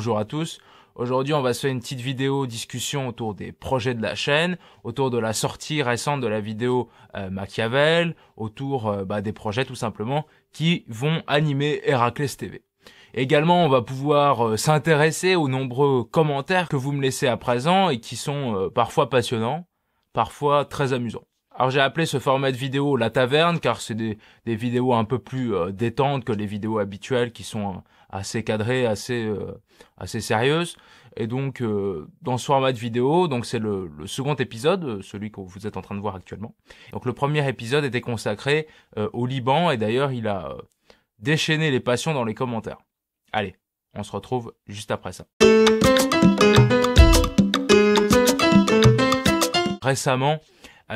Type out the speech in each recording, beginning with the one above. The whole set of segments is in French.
bonjour à tous. Aujourd'hui, on va se faire une petite vidéo discussion autour des projets de la chaîne, autour de la sortie récente de la vidéo Machiavel, autour des projets tout simplement qui vont animer Héraclès TV. Également, on va pouvoir s'intéresser aux nombreux commentaires que vous me laissez à présent et qui sont parfois passionnants, parfois très amusants. Alors j'ai appelé ce format de vidéo La Taverne car c'est des vidéos un peu plus détentes que les vidéos habituelles qui sont assez cadrées, assez sérieuses. Et donc dans ce format de vidéo, donc c'est le second épisode, celui que vous êtes en train de voir actuellement. Donc le premier épisode était consacré au Liban et d'ailleurs il a déchaîné les passions dans les commentaires. Allez, on se retrouve juste après ça. Récemment,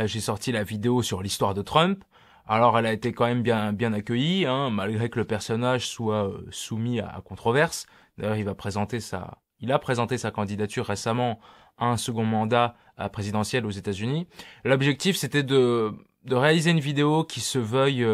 j'ai sorti la vidéo sur l'histoire de Trump. Alors elle a été quand même bien accueillie, malgré que le personnage soit soumis à controverse. D'ailleurs, il a présenté sa candidature récemment à un second mandat présidentiel aux États-Unis. L'objectif, c'était de réaliser une vidéo qui se veuille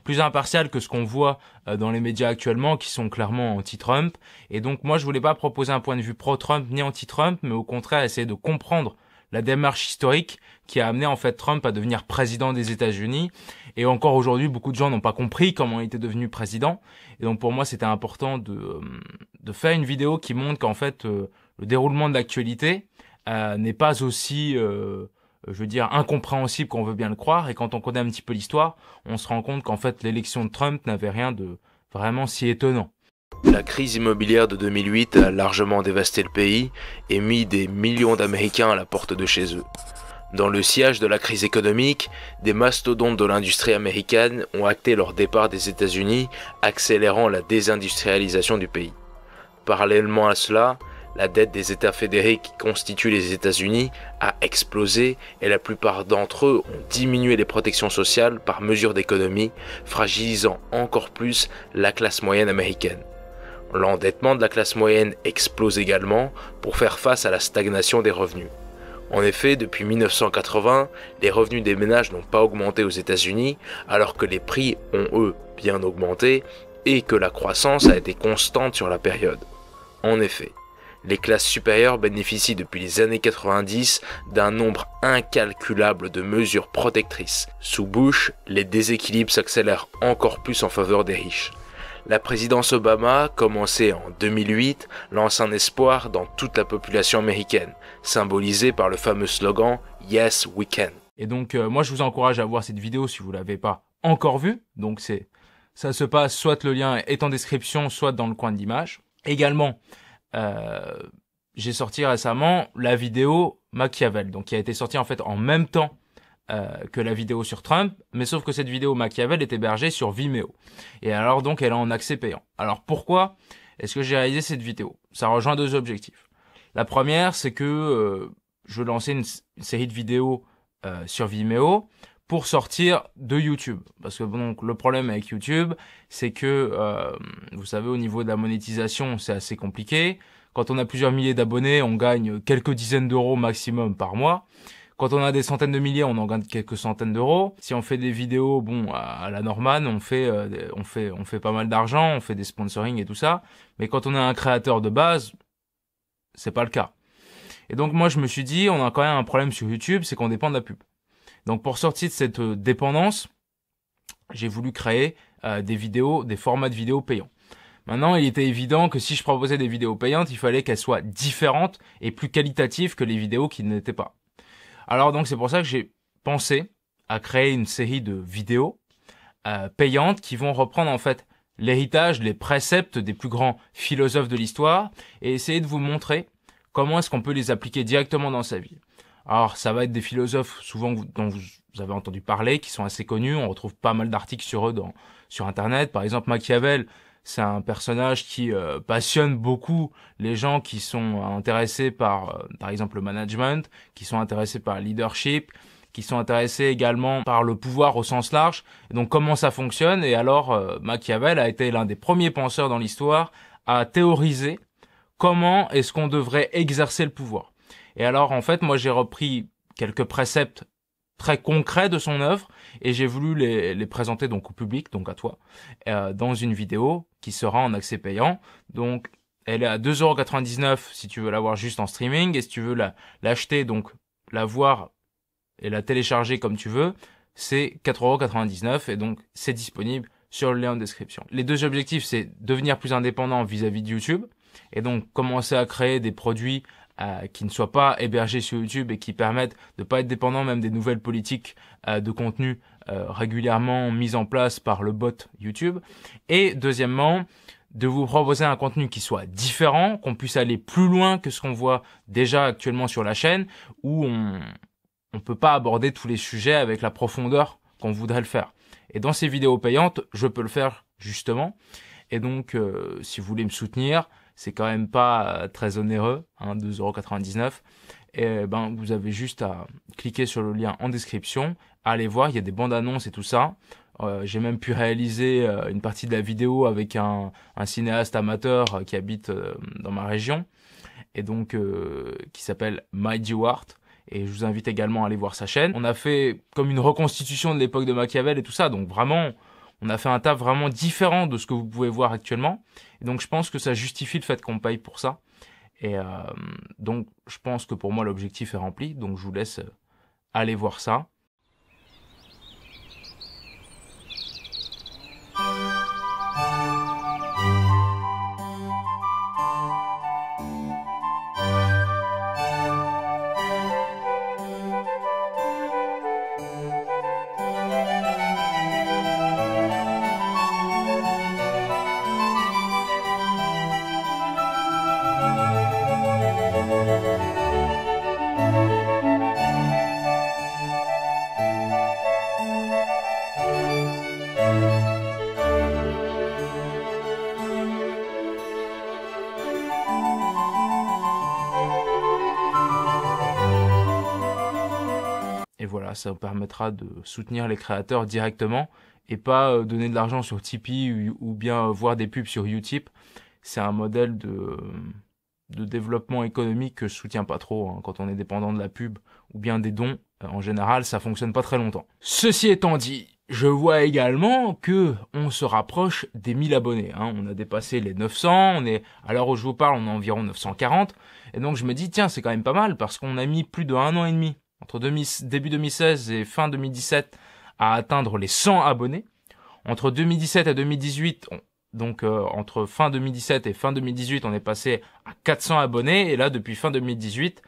plus impartiale que ce qu'on voit dans les médias actuellement, qui sont clairement anti-Trump. Et donc moi, je voulais pas proposer un point de vue pro-Trump ni anti-Trump, mais au contraire essayer de comprendre la démarche historique qui a amené en fait Trump à devenir président des États-Unis. Et encore aujourd'hui, beaucoup de gens n'ont pas compris comment il était devenu président. Et donc pour moi, c'était important de faire une vidéo qui montre qu'en fait, le déroulement de l'actualité n'est pas aussi, incompréhensible qu'on veut bien le croire. Et quand on connaît un petit peu l'histoire, on se rend compte qu'en fait, l'élection de Trump n'avait rien de vraiment si étonnant. La crise immobilière de 2008 a largement dévasté le pays et mis des millions d'Américains à la porte de chez eux. Dans le sillage de la crise économique, des mastodontes de l'industrie américaine ont acté leur départ des États-Unis, accélérant la désindustrialisation du pays. Parallèlement à cela, la dette des États fédérés qui constituent les États-Unis a explosé et la plupart d'entre eux ont diminué les protections sociales par mesure d'économie, fragilisant encore plus la classe moyenne américaine. L'endettement de la classe moyenne explose également pour faire face à la stagnation des revenus. En effet, depuis 1980, les revenus des ménages n'ont pas augmenté aux États-Unis, alors que les prix ont, eux, bien augmenté et que la croissance a été constante sur la période. En effet, les classes supérieures bénéficient depuis les années 90 d'un nombre incalculable de mesures protectrices. Sous Bush, les déséquilibres s'accélèrent encore plus en faveur des riches. La présidence Obama, commencée en 2008, lance un espoir dans toute la population américaine, symbolisé par le fameux slogan « Yes, we can ». Et donc, moi, je vous encourage à voir cette vidéo si vous l'avez pas encore vue. Donc, ça se passe, soit le lien est en description, soit dans le coin de l'image. Également, j'ai sorti récemment la vidéo Machiavel, donc qui a été sortie en fait en même temps que la vidéo sur Trump, mais sauf que cette vidéo Machiavel est hébergée sur Vimeo. Et alors donc elle est en accès payant. Alors pourquoi est-ce que j'ai réalisé cette vidéo? Ça rejoint deux objectifs. La première, c'est que je veux lancer une série de vidéos sur Vimeo pour sortir de YouTube. Parce que donc le problème avec YouTube, c'est que vous savez, au niveau de la monétisation, c'est assez compliqué. Quand on a plusieurs milliers d'abonnés, on gagne quelques dizaines d'euros maximum par mois. Quand on a des centaines de milliers, on en gagne quelques centaines d'euros. Si on fait des vidéos, à la Norman, on fait pas mal d'argent, on fait des sponsoring et tout ça. Mais quand on est un créateur de base, c'est pas le cas. Et donc moi, je me suis dit, on a quand même un problème sur YouTube, c'est qu'on dépend de la pub. Donc pour sortir de cette dépendance, j'ai voulu créer des formats de vidéos payants. Maintenant, il était évident que si je proposais des vidéos payantes, il fallait qu'elles soient différentes et plus qualitatives que les vidéos qui ne l'étaient pas. Alors donc c'est pour ça que j'ai pensé à créer une série de vidéos payantes qui vont reprendre en fait l'héritage, les préceptes des plus grands philosophes de l'histoire et essayer de vous montrer comment est-ce qu'on peut les appliquer directement dans sa vie. Alors ça va être des philosophes souvent dont vous avez entendu parler, qui sont assez connus, on retrouve pas mal d'articles sur eux sur internet. Par exemple Machiavel, c'est un personnage qui passionne beaucoup les gens qui sont intéressés par exemple le management, qui sont intéressés par le leadership, qui sont intéressés également par le pouvoir au sens large. Et donc comment ça fonctionne? Et alors Machiavel a été l'un des premiers penseurs dans l'histoire à théoriser comment est-ce qu'on devrait exercer le pouvoir. Et alors en fait moi j'ai repris quelques préceptes très concrets de son œuvre et j'ai voulu les présenter donc au public, donc à toi, dans une vidéo qui sera en accès payant. Donc elle est à 2,99 € si tu veux l'avoir juste en streaming, et si tu veux l'acheter, donc la voir et la télécharger comme tu veux, c'est 4,99 €, et donc c'est disponible sur le lien en description. Les deux objectifs, c'est devenir plus indépendant vis-à-vis de YouTube, et donc commencer à créer des produits qui ne soient pas hébergés sur YouTube et qui permettent de pas être dépendant même des nouvelles politiques de contenu régulièrement mises en place par le bot YouTube. Et deuxièmement, de vous proposer un contenu qui soit différent, qu'on puisse aller plus loin que ce qu'on voit déjà actuellement sur la chaîne, où on peut pas aborder tous les sujets avec la profondeur qu'on voudrait le faire. Et dans ces vidéos payantes, je peux le faire justement. Et donc, si vous voulez me soutenir, c'est quand même pas très onéreux, hein, 2,99 €. Et ben, vous avez juste à cliquer sur le lien en description, aller voir, il y a des bandes annonces et tout ça. J'ai même pu réaliser une partie de la vidéo avec un cinéaste amateur qui habite dans ma région, et donc qui s'appelle Mike Dewart. Et je vous invite également à aller voir sa chaîne. On a fait comme une reconstitution de l'époque de Machiavel et tout ça, donc vraiment, on a fait un taf vraiment différent de ce que vous pouvez voir actuellement. Et donc je pense que ça justifie le fait qu'on paye pour ça. Et donc je pense que pour moi l'objectif est rempli. Donc je vous laisse aller voir ça. Et voilà, ça vous permettra de soutenir les créateurs directement et pas donner de l'argent sur Tipeee ou bien voir des pubs sur Utip. C'est un modèle de développement économique que je soutiens pas trop, hein. Quand on est dépendant de la pub ou bien des dons, en général, ça fonctionne pas très longtemps. Ceci étant dit, je vois également que on se rapproche des 1000 abonnés, hein. On a dépassé les 900, à l'heure où je vous parle, on est environ 940. Et donc je me dis, tiens, c'est quand même pas mal parce qu'on a mis plus de 1 an et demi entre début 2016 et fin 2017 à atteindre les 100 abonnés. Entre 2017 et 2018, entre fin 2017 et fin 2018, on est passé à 400 abonnés. Et là, depuis fin 2018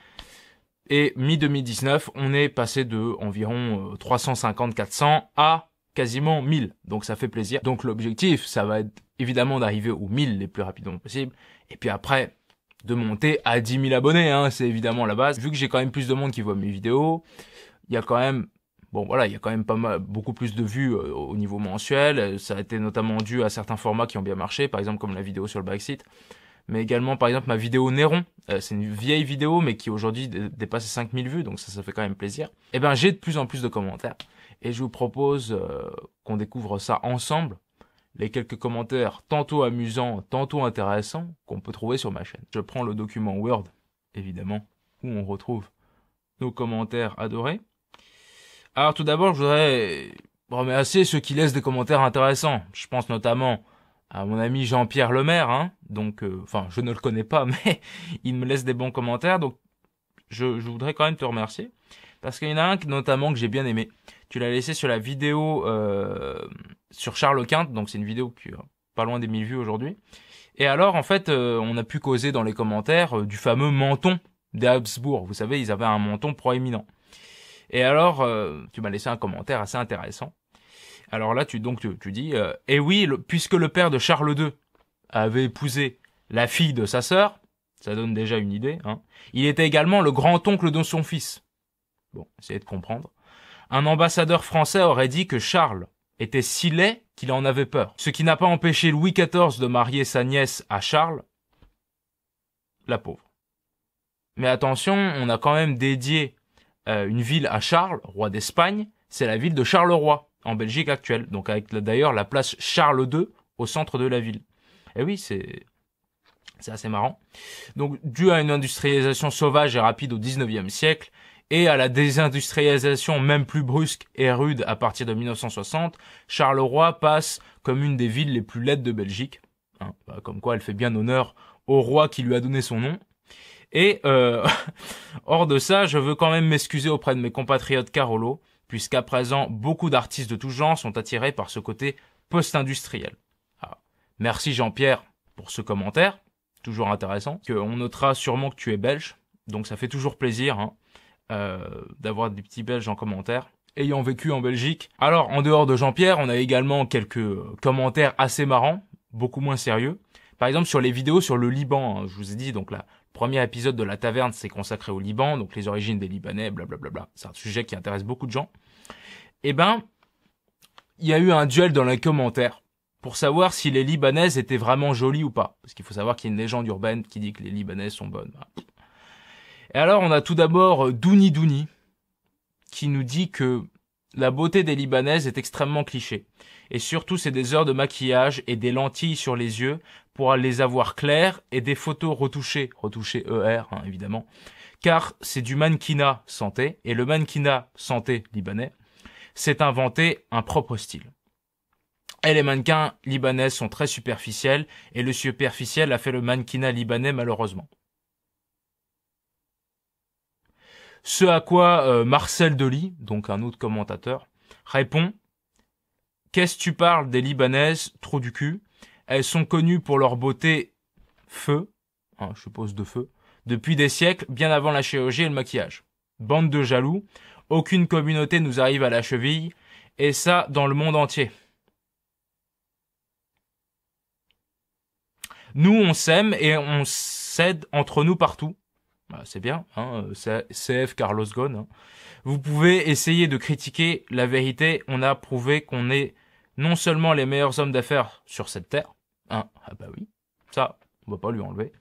et mi-2019, on est passé de environ 350-400 à quasiment 1000. Donc ça fait plaisir. Donc l'objectif, ça va être évidemment d'arriver aux 1000 les plus rapidement possible. Et puis après, de monter à 10 000 abonnés, hein, c'est évidemment la base. Vu que j'ai quand même plus de monde qui voit mes vidéos, il y a quand même, il y a quand même beaucoup plus de vues au niveau mensuel. Ça a été notamment dû à certains formats qui ont bien marché, par exemple comme la vidéo sur le Brexit, mais également par exemple ma vidéo Néron. C'est une vieille vidéo, mais qui aujourd'hui dépasse 5000 vues, donc ça fait quand même plaisir. Et ben j'ai de plus en plus de commentaires, et je vous propose qu'on découvre ça ensemble. Les quelques commentaires tantôt amusants, tantôt intéressants qu'on peut trouver sur ma chaîne. Je prends le document Word, évidemment, où on retrouve nos commentaires adorés. Alors tout d'abord, je voudrais remercier ceux qui laissent des commentaires intéressants. Je pense notamment à mon ami Jean-Pierre Lemaire, hein. Donc, je ne le connais pas, mais il me laisse des bons commentaires, donc je voudrais quand même te remercier. Parce qu'il y en a un notamment que j'ai bien aimé. Tu l'as laissé sur la vidéo sur Charles Quint, donc c'est une vidéo qui est pas loin des 1000 vues aujourd'hui. Et alors en fait, on a pu causer dans les commentaires du fameux menton des Habsbourg. Vous savez, ils avaient un menton proéminent. Et alors, tu m'as laissé un commentaire assez intéressant. Alors là, tu dis, eh oui, puisque le père de Charles II avait épousé la fille de sa sœur, ça donne déjà une idée, hein. Il était également le grand-oncle de son fils. Bon, essayez de comprendre. Un ambassadeur français aurait dit que Charles était si laid qu'il en avait peur. Ce qui n'a pas empêché Louis XIV de marier sa nièce à Charles. La pauvre. Mais attention, on a quand même dédié une ville à Charles, roi d'Espagne. C'est la ville de Charleroi, en Belgique actuelle. Donc avec d'ailleurs la place Charles II au centre de la ville. Et oui, c'est assez marrant. Donc dû à une industrialisation sauvage et rapide au 19e siècle, et à la désindustrialisation même plus brusque et rude à partir de 1960, Charleroi passe comme une des villes les plus laides de Belgique. Hein, comme quoi elle fait bien honneur au roi qui lui a donné son nom. Et hors de ça, je veux quand même m'excuser auprès de mes compatriotes Carolo, puisqu'à présent, beaucoup d'artistes de tout genre sont attirés par ce côté post-industriel. Ah, merci Jean-Pierre pour ce commentaire, toujours intéressant. On notera sûrement que tu es belge, donc ça fait toujours plaisir d'avoir des petits Belges en commentaire. Ayant vécu en Belgique. Alors, en dehors de Jean-Pierre, on a également quelques commentaires assez marrants, beaucoup moins sérieux. Par exemple, sur les vidéos sur le Liban, je vous ai dit, donc le premier épisode de La Taverne, c'est consacré au Liban, donc les origines des Libanais, blablabla. C'est un sujet qui intéresse beaucoup de gens. Eh ben, il y a eu un duel dans les commentaires pour savoir si les Libanaises étaient vraiment jolies ou pas. Parce qu'il faut savoir qu'il y a une légende urbaine qui dit que les Libanaises sont bonnes. Et alors, on a tout d'abord Douni Douni, qui nous dit que la beauté des Libanaises est extrêmement cliché. Et surtout, c'est des heures de maquillage et des lentilles sur les yeux pour les avoir clairs et des photos retouchées ER, évidemment, car c'est du mannequinat santé, et le mannequinat santé libanais s'est inventé un propre style. Et les mannequins libanaises sont très superficiels, et le superficiel a fait le mannequinat libanais malheureusement. Ce à quoi Marcel Delis, donc un autre commentateur, répond « Qu'est-ce que tu parles des Libanaises, trou du cul? Elles sont connues pour leur beauté feu, je suppose de feu, depuis des siècles, bien avant la chirurgie et le maquillage. Bande de jaloux, aucune communauté nous arrive à la cheville, et ça dans le monde entier. Nous on s'aime et on s'aide entre nous partout. » C'est bien, CF Carlos Ghosn. Vous pouvez essayer de critiquer la vérité. On a prouvé qu'on est non seulement les meilleurs hommes d'affaires sur cette terre. Ah bah oui, ça, on va pas lui enlever.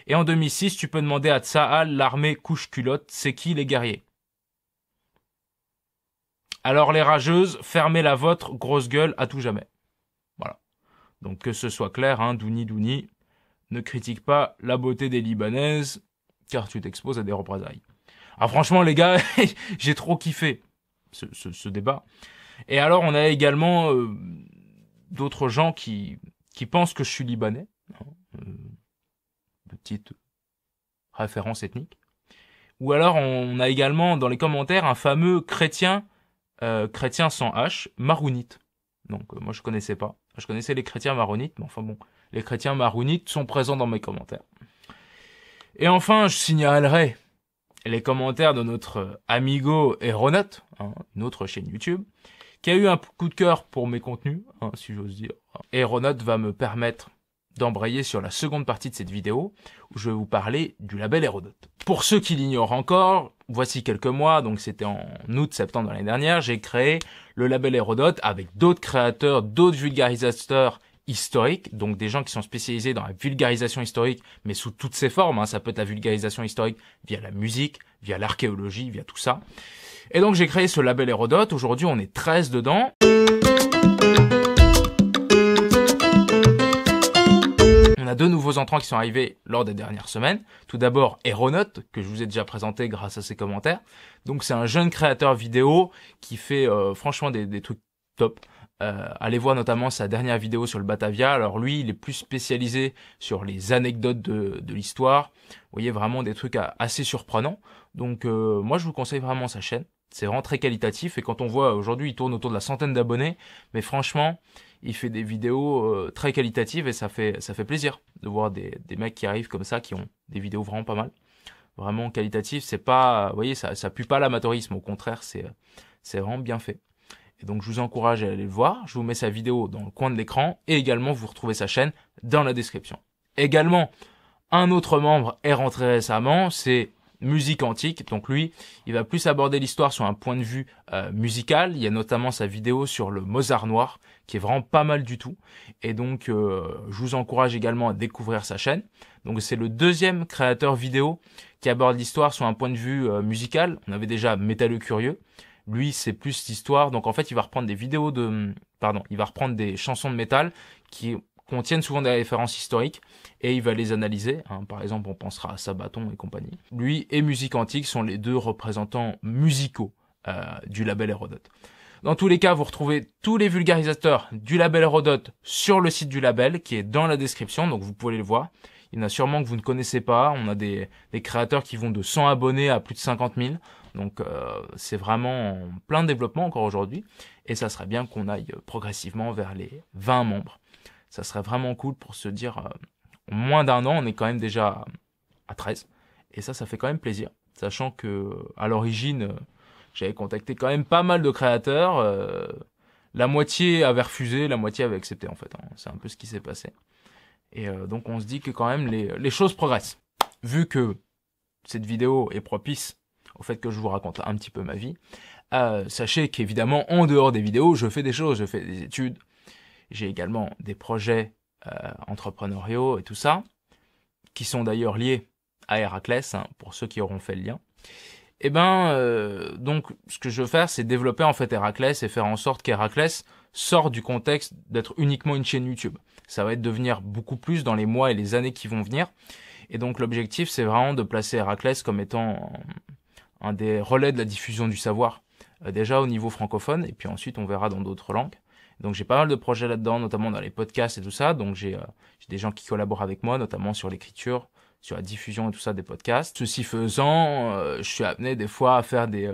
Et en 2006, tu peux demander à Tsahal, l'armée couche-culotte, c'est qui les guerriers? Alors les rageuses, fermez la vôtre, grosse gueule, à tout jamais. Voilà. Donc que ce soit clair, Douni Douni, ne critique pas la beauté des Libanaises, car tu t'exposes à des représailles. Ah franchement les gars, j'ai trop kiffé ce débat. Et alors on a également d'autres gens qui pensent que je suis libanais. Petite référence ethnique. Ou alors on a également dans les commentaires un fameux chrétien sans H, marounite. Donc moi je connaissais pas. Je connaissais les chrétiens maronites, mais enfin bon, les chrétiens maronites sont présents dans mes commentaires. Et enfin, je signalerai les commentaires de notre amigo Aeronaut, une autre chaîne YouTube, qui a eu un coup de cœur pour mes contenus, si j'ose dire. Aeronaut va me permettre d'embrayer sur la seconde partie de cette vidéo, où je vais vous parler du label Hérodote. Pour ceux qui l'ignorent encore, voici quelques mois, donc c'était en août-septembre de l'année dernière, j'ai créé le label Hérodote avec d'autres créateurs, d'autres vulgarisateurs historiques, donc des gens qui sont spécialisés dans la vulgarisation historique, mais sous toutes ses formes, ça peut être la vulgarisation historique via la musique, via l'archéologie, via tout ça. Et donc j'ai créé ce label Hérodote, aujourd'hui on est 13 dedans. On a 2 nouveaux entrants qui sont arrivés lors des dernières semaines. Tout d'abord Aeronaut, que je vous ai déjà présenté grâce à ses commentaires. Donc c'est un jeune créateur vidéo qui fait franchement des trucs top. Allez voir notamment sa dernière vidéo sur le Batavia. Alors lui, il est plus spécialisé sur les anecdotes de l'histoire. Vous voyez, vraiment des trucs assez surprenants. Donc moi, je vous conseille vraiment sa chaîne. C'est vraiment très qualitatif. Et quand on voit aujourd'hui, il tourne autour de la centaine d'abonnés. Mais franchement, il fait des vidéos très qualitatives et ça fait plaisir de voir des mecs qui arrivent comme ça, qui ont des vidéos vraiment pas mal. Vraiment qualitatives. C'est pas, vous voyez, ça pue pas l'amateurisme. Au contraire, c'est vraiment bien fait. Et donc je vous encourage à aller le voir, je vous mets sa vidéo dans le coin de l'écran et également vous retrouvez sa chaîne dans la description. Également, un autre membre est rentré récemment, c'est Musique Antique, donc lui, il va plus aborder l'histoire sur un point de vue musical, il y a notamment sa vidéo sur le Mozart noir, qui est vraiment pas mal du tout, et donc je vous encourage également à découvrir sa chaîne. Donc c'est le deuxième créateur vidéo qui aborde l'histoire sur un point de vue musical, on avait déjà Métalleux Curieux. Lui, c'est plus l'histoire. Donc, en fait, il va reprendre il va reprendre des chansons de métal qui contiennent souvent des références historiques et il va les analyser. Par exemple, on pensera à Sabaton et compagnie. Lui et Musique Antique sont les 2 représentants musicaux du label Hérodote. Dans tous les cas, vous retrouvez tous les vulgarisateurs du label Hérodote sur le site du label qui est dans la description. Donc, vous pouvez le voir. Il y en a sûrement que vous ne connaissez pas. On a des créateurs qui vont de 100 abonnés à plus de 50 000. Donc c'est vraiment en plein développement encore aujourd'hui. Et ça serait bien qu'on aille progressivement vers les 20 membres. Ça serait vraiment cool pour se dire, en moins d'un an, on est quand même déjà à 13. Et ça fait quand même plaisir. Sachant que à l'origine, j'avais contacté quand même pas mal de créateurs. La moitié avait refusé, la moitié avait accepté en fait. Hein. C'est un peu ce qui s'est passé. Et donc on se dit que quand même les choses progressent. Vu que cette vidéo est propice au fait que je vous raconte un petit peu ma vie, sachez qu'évidemment en dehors des vidéos, je fais des choses, je fais des études. J'ai également des projets entrepreneuriaux et tout ça, qui sont d'ailleurs liés à Héraclès, hein, pour ceux qui auront fait le lien. Et donc ce que je veux faire, c'est développer en fait Héraclès et faire en sorte qu'Héraclès sorte du contexte d'être uniquement une chaîne YouTube. Ça va être devenir beaucoup plus dans les mois et les années qui vont venir. Et donc l'objectif, c'est vraiment de placer Héraclès comme étant un des relais de la diffusion du savoir, déjà au niveau francophone, et puis ensuite on verra dans d'autres langues. Donc j'ai pas mal de projets là-dedans, notamment dans les podcasts et tout ça. Donc j'ai des gens qui collaborent avec moi, notamment sur l'écriture, sur la diffusion et tout ça des podcasts. Ceci faisant, je suis amené des fois à faire des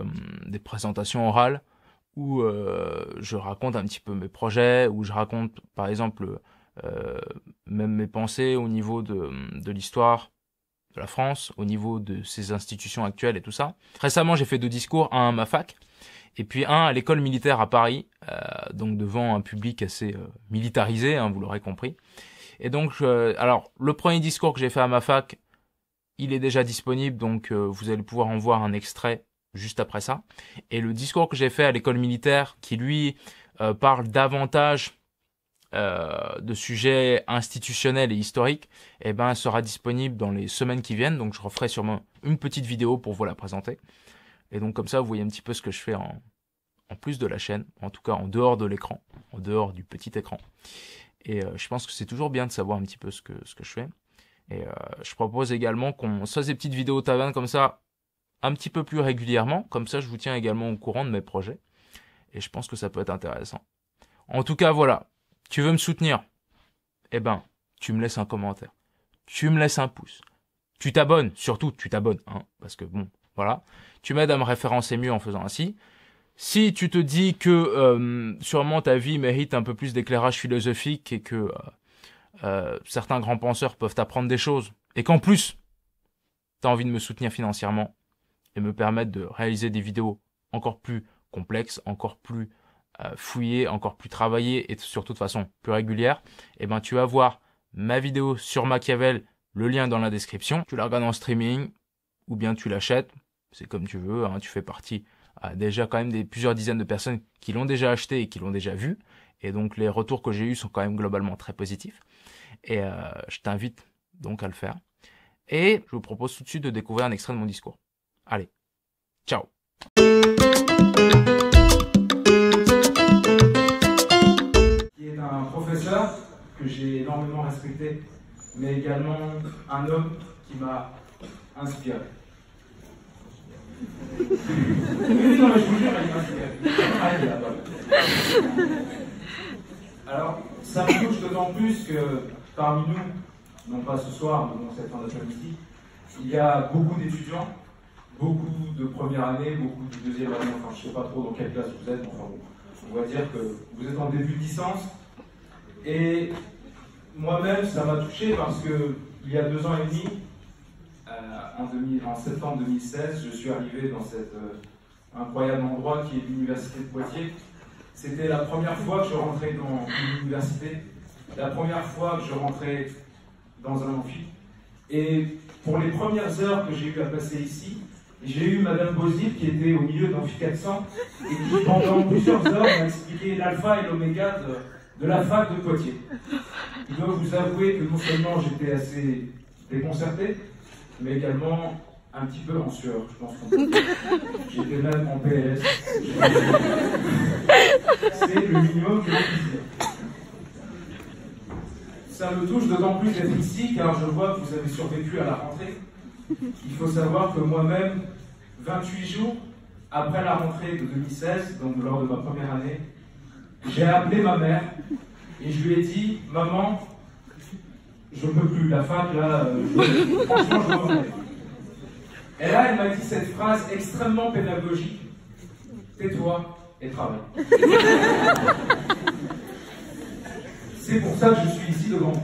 présentations orales où je raconte un petit peu mes projets, où je raconte par exemple même mes pensées au niveau de l'histoire de la France, au niveau de ses institutions actuelles et tout ça. Récemment, j'ai fait 2 discours, un à ma fac, et puis un à l'école militaire à Paris, donc devant un public assez militarisé, hein, vous l'aurez compris. Et donc, alors, le premier discours que j'ai fait à ma fac, il est déjà disponible, donc vous allez pouvoir en voir un extrait juste après ça. Et le discours que j'ai fait à l'école militaire, qui lui parle davantage de sujets institutionnels et historiques, sera disponible dans les semaines qui viennent. Donc je referai sûrement une petite vidéo pour vous la présenter. Et donc comme ça, vous voyez un petit peu ce que je fais en plus de la chaîne, en tout cas en dehors de l'écran, en dehors du petit écran. Et je pense que c'est toujours bien de savoir un petit peu ce que je fais. Et je propose également qu'on se fasse des petites vidéos taverne comme ça, un petit peu plus régulièrement. Comme ça, je vous tiens également au courant de mes projets. Et je pense que ça peut être intéressant. En tout cas, voilà. Tu veux me soutenir? Tu me laisses un commentaire. Tu me laisses un pouce. Tu t'abonnes. Surtout, tu t'abonnes. Hein, parce que bon, voilà. Tu m'aides à me référencer mieux en faisant ainsi. Si tu te dis que sûrement ta vie mérite un peu plus d'éclairage philosophique et que certains grands penseurs peuvent t'apprendre des choses, et qu'en plus, tu as envie de me soutenir financièrement et me permettre de réaliser des vidéos encore plus complexes, encore plus fouillées, encore plus travaillées et surtout de façon plus régulière, tu vas voir ma vidéo sur Machiavel, le lien dans la description. Tu la regardes en streaming ou bien tu l'achètes, c'est comme tu veux, hein, tu fais partie déjà quand même des plusieurs dizaines de personnes qui l'ont déjà acheté et qui l'ont déjà vu. Et donc les retours que j'ai eus sont quand même globalement très positifs. Et je t'invite donc à le faire. Et je vous propose tout de suite de découvrir un extrait de mon discours. Allez, ciao. Qui est un professeur que j'ai énormément respecté, mais également un homme qui m'a inspiré. Non, mais je vous jure, il m'a inspiré. Alors, ça me touche d'autant plus que parmi nous, non pas ce soir, mais dans cette fin d'après-midi, il y a beaucoup d'étudiants, beaucoup de première année, beaucoup de deuxième année, enfin je ne sais pas trop dans quelle classe vous êtes, mais enfin bon, on va dire que vous êtes en début de licence. Et moi-même, ça m'a touché parce que il y a 2 ans et demi, en septembre 2016, je suis arrivé dans cet incroyable endroit qui est l'université de Poitiers. C'était la première fois que je rentrais dans une université, la première fois que je rentrais dans un amphi. Et pour les premières heures que j'ai eu à passer ici, j'ai eu Madame Bozil qui était au milieu d'Amphi 400 et qui pendant plusieurs heures m'a expliqué l'alpha et l'oméga de la fac de Poitiers. Je dois vous avouer que non seulement j'étais assez déconcerté, mais également un petit peu en sueur, je pense qu'on peut dire. J'étais même en PLS. C'est le minimum que je puisse dire. Ça me touche d'autant plus d'être ici, car je vois que vous avez survécu à la rentrée. Il faut savoir que moi-même, 28 jours après la rentrée de 2016, donc lors de ma première année, j'ai appelé ma mère et je lui ai dit « Maman, je peux plus, la fac, là, franchement, je me remets. Et là, elle m'a dit cette phrase extrêmement pédagogique, tais-toi et travaille. C'est pour ça que je suis ici devant vous.